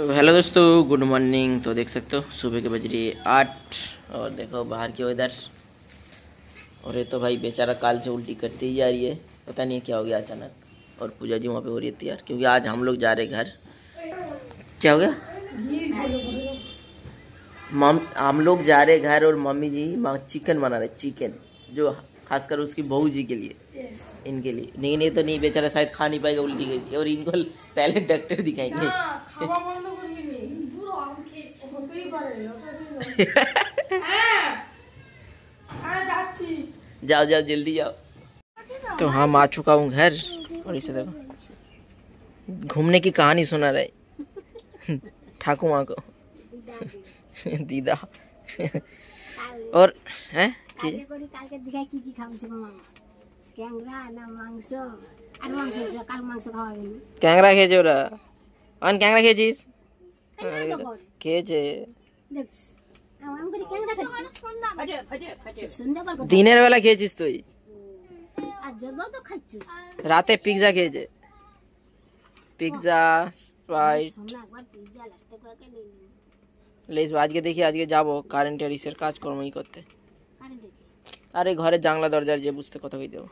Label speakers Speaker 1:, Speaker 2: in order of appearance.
Speaker 1: तो हेलो दोस्तों, good morning. तो देख सकते हो सुबह के बज रही है 8 और देखो बाहर की वेदर। और ये तो भाई बेचारा काल से उल्टी करती ही जा रही है, पता नहीं क्या हो गया अचानक। और पूजा जी वहाँ पे हो रही है तैयार, क्योंकि आज हम लोग जा रहे घर। क्या हो गया? हम लोग जा रहे घर और मम्मी जी चिकन बना रहे, चिकन जो खासकर उसकी बहू जी के लिए, इनके लिए। नहीं तो नहीं, बेचारा शायद खा नहीं पाएगा उल्टी गई, और इनको पहले डॉक्टर दिखाएंगे। जाओ जाओ जल्दी जाओ। तो हम आ चुका हूँ घर, और इसे देखो घूमने की कहानी सुना रहे ठाकुर माँ को दीदा और हैं ক্যাংরা খেয়েছে ওরা। অন ক্যাংরা খেয়েছিস? খেয়েছে দিনের বেলা খেয়েছিস তুই? রাতে পিৎজা খেয়েছে, পিৎজা স্প্রাইট লেস। আজকে দেখি, আজকে যাবো কারেন্টের ইসের কাজকর্মই করতে। আরে ঘরের জানলা দরজার যে বুঝতে কথা কই দেবো।